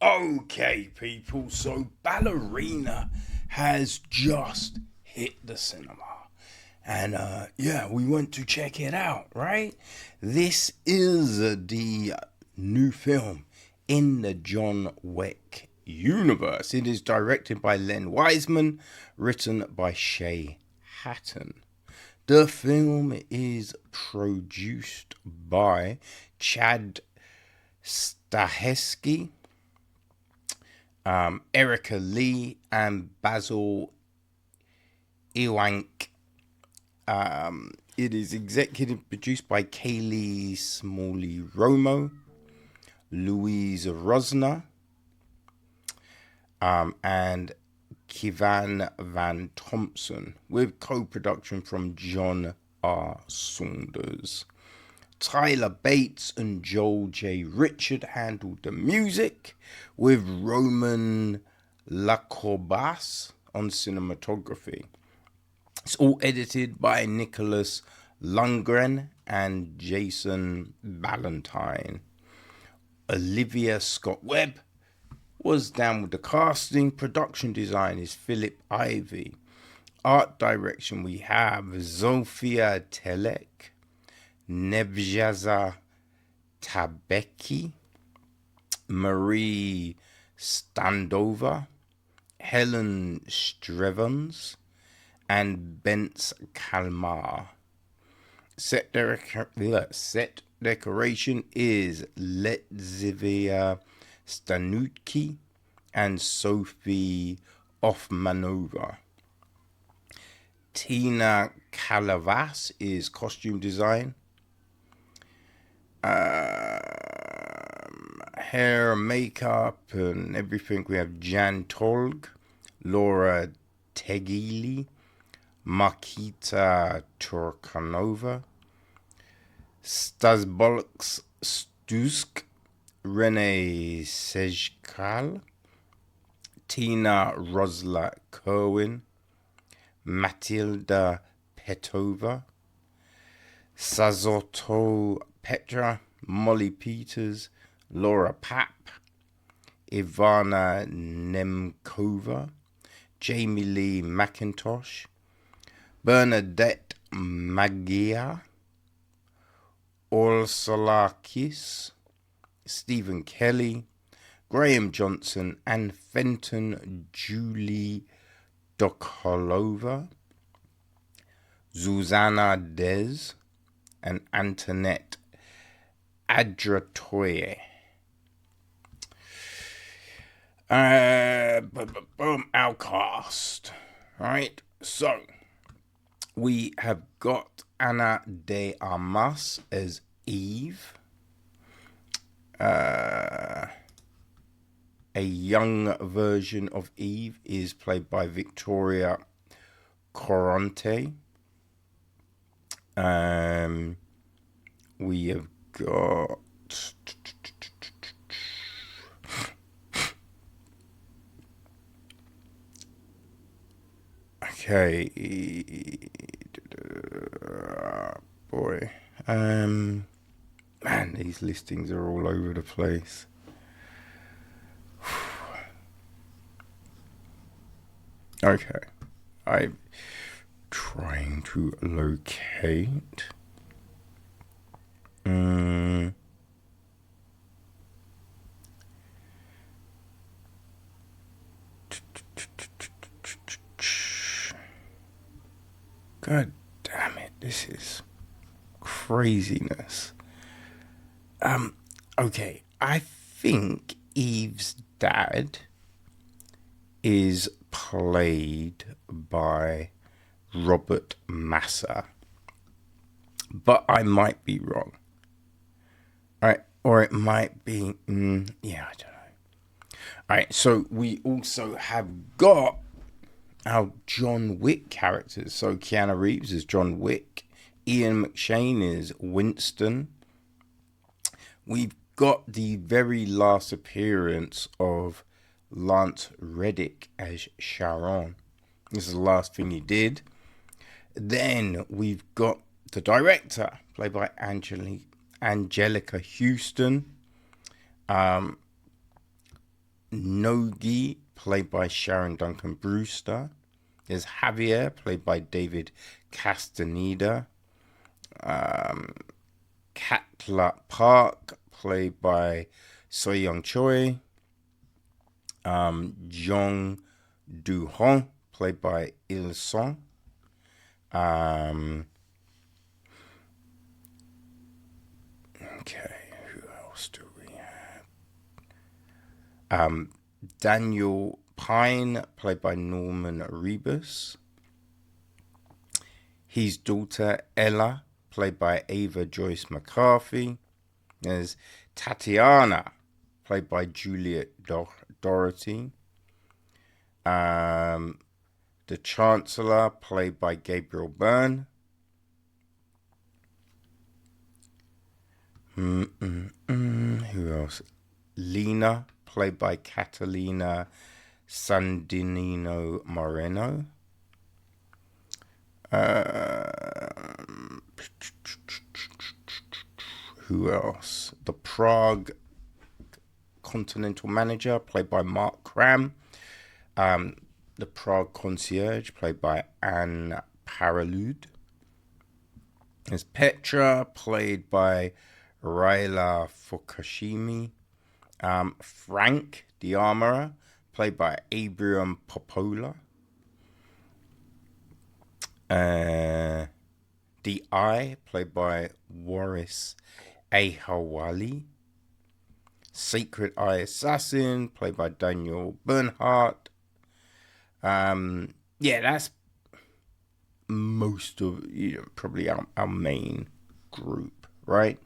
Okay, people, so Ballerina has just hit the cinema. And yeah, we went to check it out, right? This is the new film in the John Wick universe. It is directed by Len Wiseman, written by Shay Hatten. The film is produced by Chad Stahelski, Erica Lee, and Basil Iwank. It is executive produced by Kaylee Smalley Romo, Louise Rosner, and Kivan Van Thompson, with co-production from John R. Saunders. Tyler Bates and Joel J. Richard handled the music, with Roman Lacorbas on cinematography. It's all edited by Nicholas Lundgren and Jason Ballantyne. Olivia Scott Webb was down with the casting. Production design is Philip Ivey. Art direction we have Zofia Telek, Nebjaza Tabeki, Marie Standova, Helen Strevens, and Bence Kalmar. Set decoration is Letzivia Stanutki and Sophie Offmanova. Tina Calavas is costume design. Hair, makeup, and everything. We have Jan Tolg, Laura Tegili, Markita Turkanova, Stasbolks Stusk, Renee Sejkal, Tina Rosla Kerwin, Matilda Petova, Sazoto Petra, Molly Peters, Laura Papp, Ivana Nemkova, Jamie Lee McIntosh, Bernadette Magia, Orsolakis, Stephen Kelly, Graham Johnson, and Fenton Julie Dokolova, Zuzana Dez, and Antoinette Adratoye. Our cast. Right, so we have got Ana de Armas as Eve. A young version of Eve is played by Victoria Coronte. We have got okay, boy, man, these listings are all over the place. Okay, I'm trying to locate. God damn it, this is craziness. Okay, I think Eve's dad is played by Robert Massa, but I might be wrong. Alright, or it might be, I don't know. Alright, so we also have got our John Wick characters. So Keanu Reeves is John Wick, Ian McShane is Winston. We've got the very last appearance of Lance Reddick as Sharon. This is the last thing he did. Then we've got the director, played by Angelica Houston. Nogi, played by Sharon Duncan-Brewster. There's Javier, played by David Castaneda. Katla Park, played by Soo-young Choi. Jong Do-hong, played by Il Song. Okay, who else do we have? Daniel Pine, played by Norman Rebus. His daughter Ella, played by Ava Joyce McCarthy. There's Tatiana, played by Juliet Doherty. The Chancellor, played by Gabriel Byrne. Who else? Lena, played by Catalina Sandinino Moreno. Who else? The Prague Continental Manager, played by Mark Cram. The Prague Concierge, played by Anne Paralude. There's Petra, played by Raila Fukushimi. Frank, the Armorer, played by Abraham Popola. The Eye, played by Waris Ahawali. Secret Eye Assassin, played by Daniel Bernhardt. That's most of, probably our main group, right?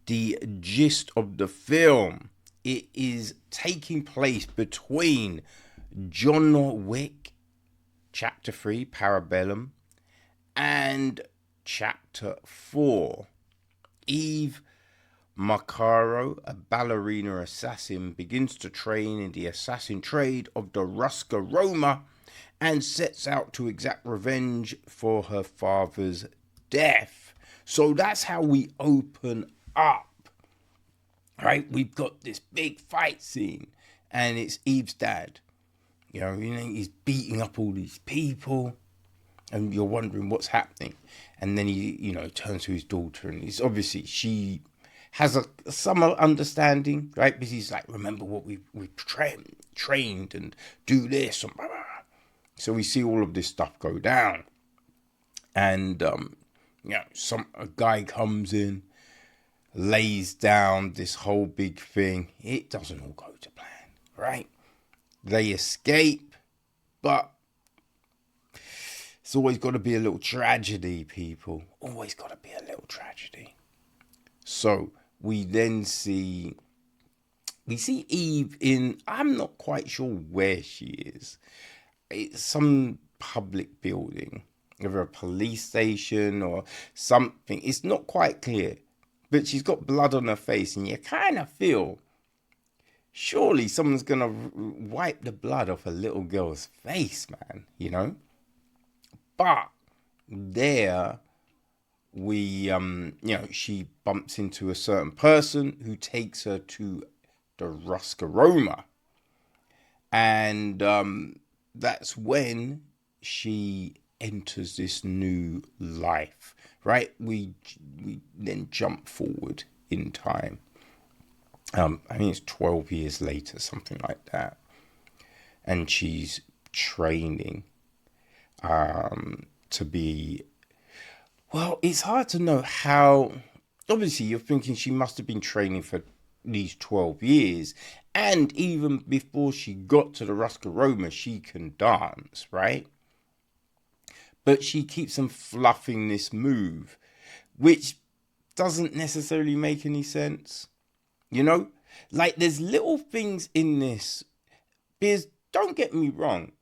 The gist of the film, it is taking place between John Wick, Chapter 3, Parabellum, and Chapter 4. Eve Macarro, a ballerina-assassin, begins to train in the assassin trade of the Ruska Roma and sets out to exact revenge for her father's death. So that's how we open up, right? We've got this big fight scene, and it's Eve's dad. He's beating up all these people, and you're wondering what's happening. And then he, turns to his daughter, and he's obviously, she has some understanding, right? Because he's like, remember what we've trained and do this. And blah, blah, blah. So we see all of this stuff go down. And, a guy comes in, lays down this whole big thing. It doesn't all go to plan, right? They escape, but it's always got to be a little tragedy, people. Always got to be a little tragedy. So we then see Eve in, I'm not quite sure where she is. It's some public building, either a police station or something. It's not quite clear, but she's got blood on her face, and you kind of feel, surely someone's going to wipe the blood off a little girl's face, man, But there we, she bumps into a certain person who takes her to the Ruska Roma. And that's when she enters this new life, right? We then jump forward in time. I think it's 12 years later, something like that. And she's training to be... Well, it's hard to know how... Obviously, you're thinking she must have been training for these 12 years. And even before she got to the Ruska Roma, she can dance, right? But she keeps on fluffing this move, which doesn't necessarily make any sense. Like, there's little things in this. Because, don't get me wrong,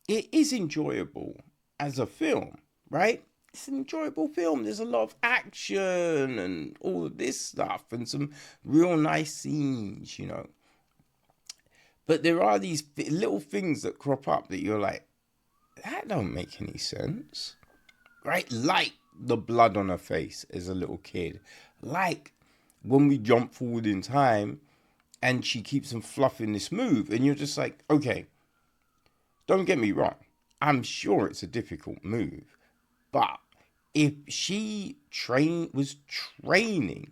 it is enjoyable as a film, right? It's an enjoyable film. There's a lot of action and all of this stuff and some real nice scenes, But there are these little things that crop up that you're like, that don't make any sense, right? Like the blood on her face as a little kid. Like when we jump forward in time and she keeps on fluffing this move, and you're just like, okay, don't get me wrong, I'm sure it's a difficult move, but if she was training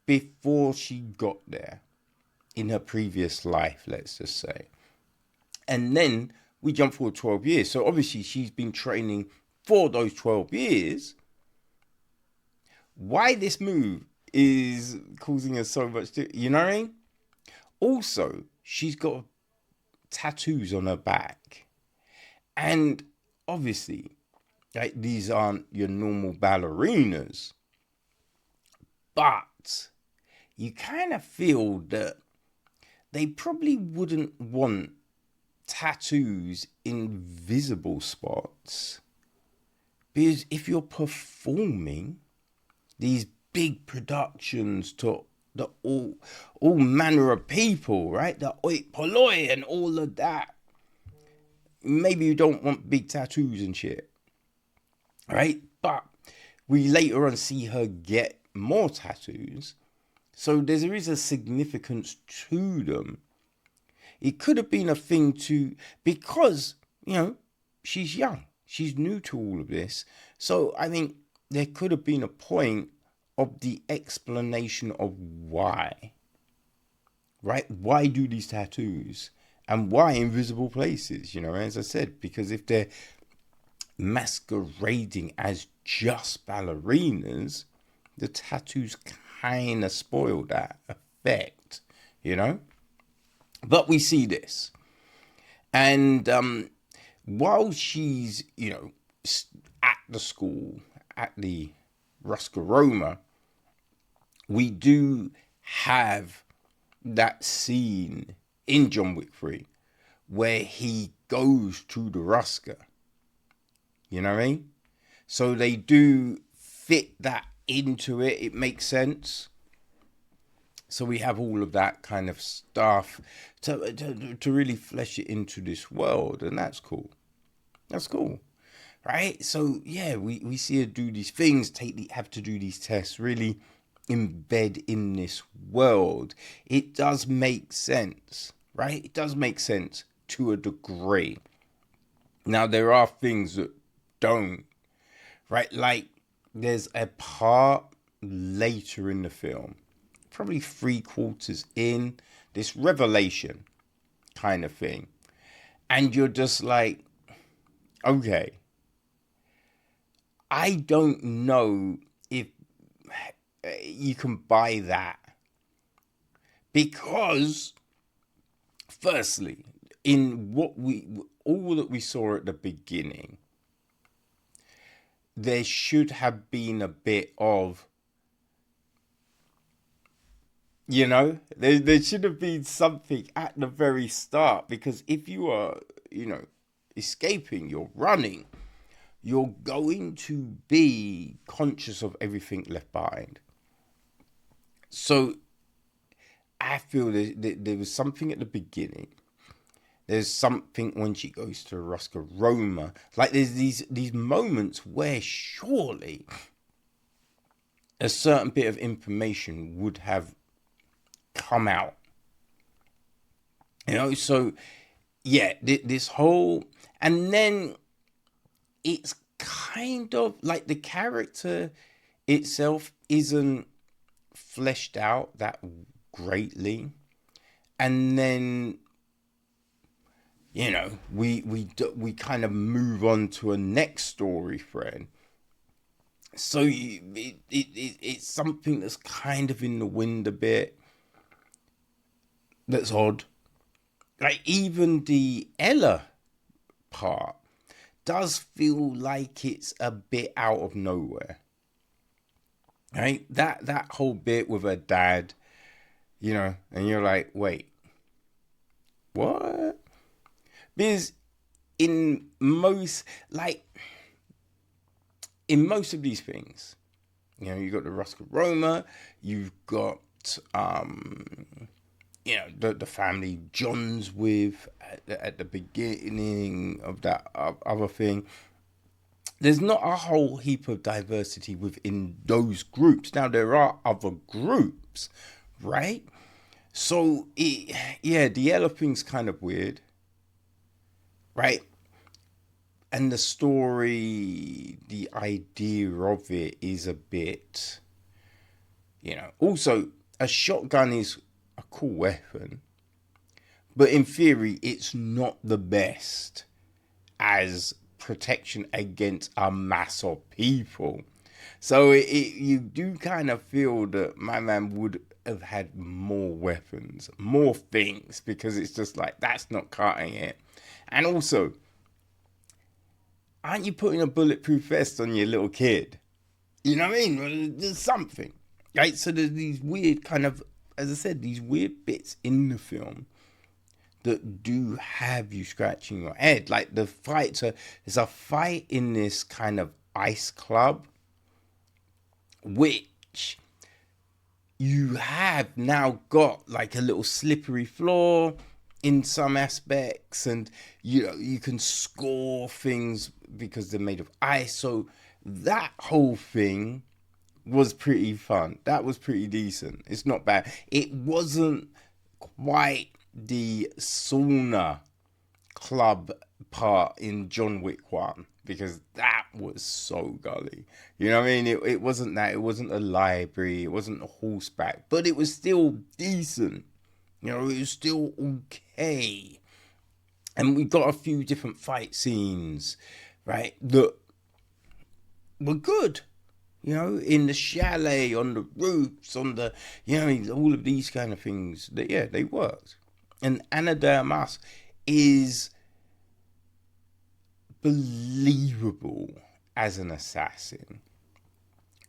before she got there in her previous life, let's just say, and then we jump forward 12 years, so obviously she's been training for those 12 years, why this move is causing her so much, you know what I mean? Also, she's got tattoos on her back, and obviously, like, these aren't your normal ballerinas, but you kind of feel that they probably wouldn't want tattoos in visible spots, because if you're performing these big productions to the all manner of people, right? The oi polloi and all of that. Maybe you don't want big tattoos and shit, right? But we later on see her get more tattoos, so there is a significance to them. It could have been a thing to, because, you know, she's young, she's new to all of this, so I think there could have been a point of the explanation of why, right? Why do these tattoos? And why invisible places? You know, as I said, because if they're masquerading as just ballerinas, the tattoos kind of spoil that effect, you know? But we see this. And while she's, you know, at the school, at the Ruska Roma, we do have that scene in John Wick 3 where he goes to the Ruska. You know what I mean? So they do fit that into it. It makes sense. So we have all of that kind of stuff to really flesh it into this world. And that's cool. That's cool. Right? So, yeah, we see her do these things, have to do these tests, really embed in this world. It does make sense, right? It does make sense to a degree. Now, there are things that don't, right? Like, there's a part later in the film, probably 3/4 in, this revelation kind of thing. And you're just like, okay, I don't know if you can buy that, because firstly, in all that we saw at the beginning, there should have been a bit of, you know, there should have been something at the very start, because if you are, you know, escaping, you're running, you're going to be conscious of everything left behind. So I feel there was something at the beginning. There's something when she goes to Ruska Roma. Like, there's these moments where surely a certain bit of information would have come out. You know, so yeah, this whole, and then it's kind of like the character itself isn't fleshed out that greatly, and then, you know, we kind of move on to a next story thread. So it's something that's kind of in the wind a bit, that's odd. Like, even the Ella part does feel like it's a bit out of nowhere. Right? That whole bit with her dad, you know, and you're like, wait, what? Because in most of these things, you know, you've got the Ruska Roma, you've got you know, the family John's with at the beginning of that other thing. There's not a whole heap of diversity within those groups. Now, there are other groups, right? So the yellow thing's kind of weird, right? And the story, the idea of it is a bit, Also, a shotgun is a cool weapon, but in theory, it's not the best as protection against a mass of people. So you do kind of feel that my man would have had more weapons, more things, because it's just like, that's not cutting it. And also, aren't you putting a bulletproof vest on your little kid? You know what I mean? There's something. Right? So there's these weird kind of, as I said, these weird bits in the film that do have you scratching your head. Like the fight, so there's a fight in this kind of ice club, which you have now got like a little slippery floor in some aspects, and you can score things because they're made of ice. So that whole thing was pretty fun. That was pretty decent. It's not bad. It wasn't quite the sauna club part in John Wick 1, because that was so gully. You know what I mean? It wasn't that. It wasn't a library. It wasn't a horseback. But it was still decent. It was still okay. And we got a few different fight scenes, right, that were good. In the chalet, on the roofs, on the, all of these kind of things, that they worked. And Ana de Armas is believable as an assassin,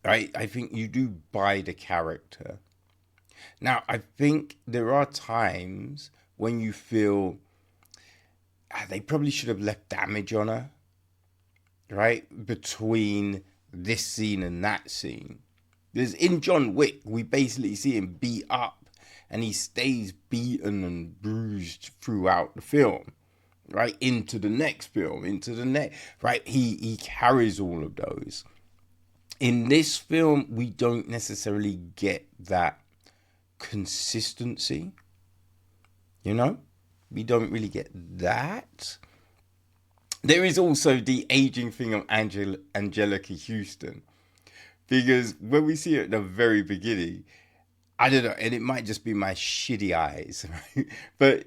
right? I think you do buy the character. Now, I think there are times when you feel they probably should have left damage on her, right? Between this scene and that scene. Because in John Wick, we basically see him beat up, and he stays beaten and bruised throughout the film, right? Into the next film, right? He carries all of those. In this film, we don't necessarily get that consistency. We don't really get that. There is also the aging thing of Angelica Houston, because when we see her at the very beginning, I don't know, and it might just be my shitty eyes, right? But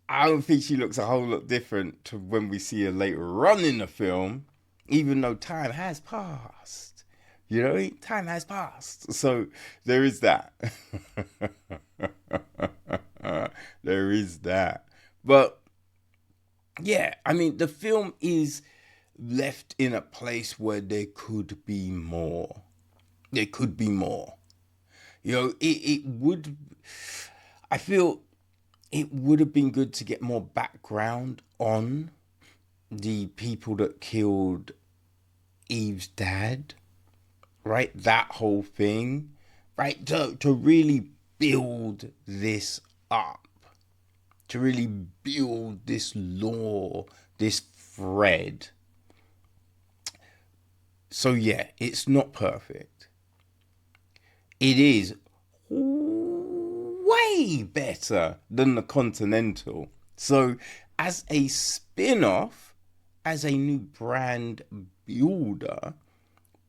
I don't think she looks a whole lot different to when we see her later on in the film, even though time has passed. Time has passed. So there is that. There is that. But yeah, I mean, the film is left in a place where there could be more. There could be more. It would, I feel it would have been good to get more background on the people that killed Eve's dad, right? That whole thing, right? To really build this up, to really build this lore, this thread. So yeah, it's not perfect. It is way better than the Continental. So as a spin-off, as a new brand builder,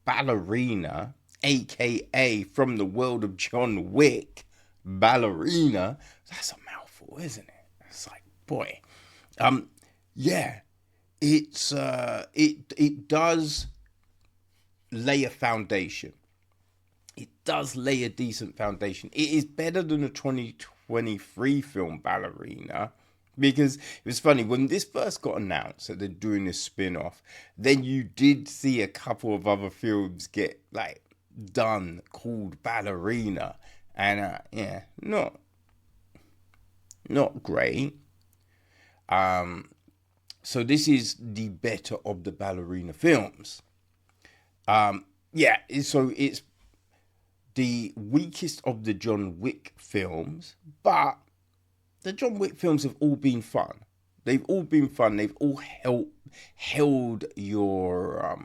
Ballerina, aka from the world of John Wick, Ballerina, that's a mouthful, isn't it? It's like, boy. Yeah. It's it does lay a foundation. It does lay a decent foundation. It is better than the 2023 film Ballerina, because it was funny when this first got announced that they're doing this spin-off, then you did see a couple of other films get like done called Ballerina, and yeah, not great. So this is the better of the Ballerina films. Yeah, so it's the weakest of the John Wick films, but the John Wick films have all been fun. They've all been fun. They've all held your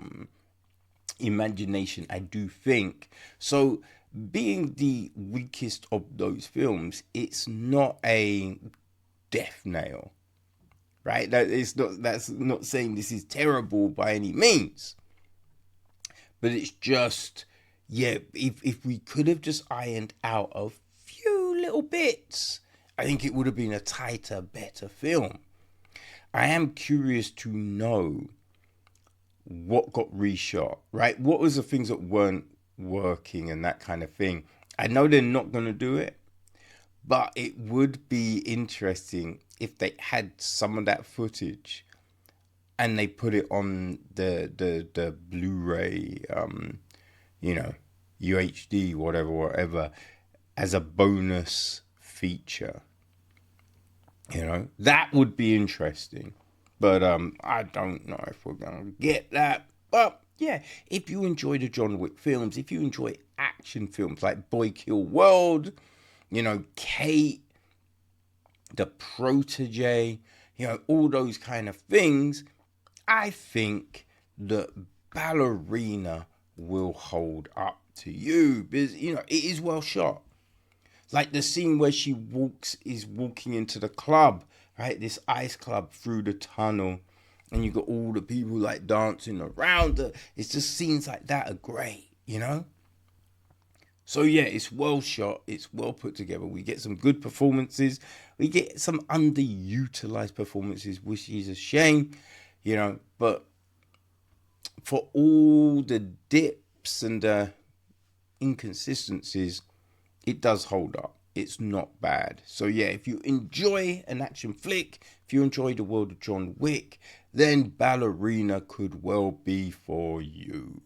imagination, I do think. So being the weakest of those films, it's not a death nail, right? That's not saying this is terrible by any means, but it's just, yeah, if we could have just ironed out a few little bits, I think it would have been a tighter, better film. I am curious to know what got reshot, right? What was the things that weren't working and that kind of thing. I know they're not going to do it, but it would be interesting if they had some of that footage and they put it on the Blu-ray, UHD, whatever, as a bonus feature. That would be interesting. But I don't know if we're going to get that. But yeah, if you enjoy the John Wick films, if you enjoy action films like Boy Kill World, Kate, The Protege, all those kind of things, I think that Ballerina will hold up to you because, it is well shot. Like the scene where she is walking into the club, right? This ice club through the tunnel, and you got all the people like dancing around her. It's just scenes like that are great, So yeah, it's well shot. It's well put together. We get some good performances. We get some underutilized performances, which is a shame, But for all the dips and the inconsistencies, it does hold up. It's not bad. So yeah, if you enjoy an action flick, if you enjoy the world of John Wick, then Ballerina could well be for you.